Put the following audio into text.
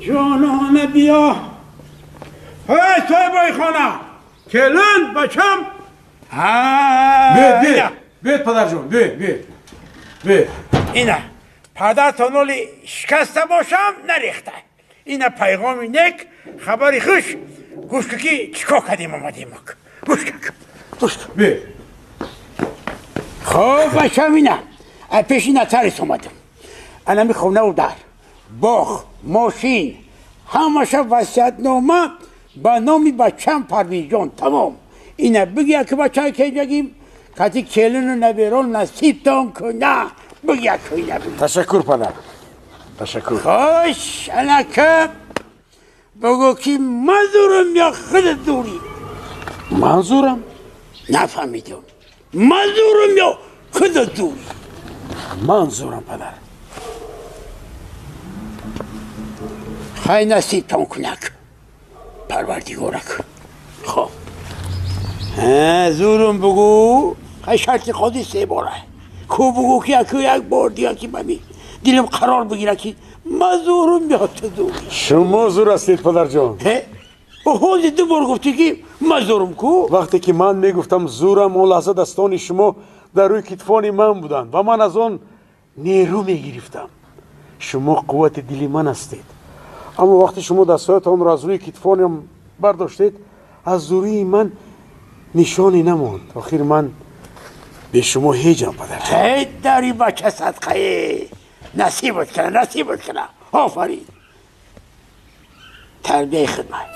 جانانه بیا. های توی بای خانه کلن بچم. بیت پدر جان بیت. اینه پدر تانولی شکسته باشم نریخته. اینه پیغامی نک خبری خوش. گوش که چیکار کردیم آمدیم گوش که بیت. خب بچم اینه پیشین ترس آمدم. انا می خونه و در باغ ماشین همشه وصیت نامه با نامی بچم پرویز جان تمام. اینه بگی که بچه که بگیم کتی کلن و نویران نصیب تان کنه بگی که اینه بگی. تشکر پدر تشکر. خوش انا که بگو که منظورم یا خود دوری. منظورم؟ نفهمیدم. منظورم یا خود دوری. منظورم پدر. خیلی نصیب تان کنک پروردگارک. خب زورم بگو خیلی شرط خودی 3 باره کو بگو که یک بار دیگه که بمی دیلم قرار بگیره که مزورم بیاد تو دوری. شما زور هستید پدر جان. با حال 2 بار گفتی که مزورم کو. وقتی که من میگفتم زورم اون لحظه دستان شما در روی کتفان من بودند و من از آن نیرو میگرفتم. شما قوت دلی من هستید. اما وقتی شما دستایتان را از روی کتفانم برداشتید از زوری من نشانی نماند. آخر من به شما هیچم پدر. هیچ داری بچه صدقه نصیبت کنه آفرین. تربیه خدمت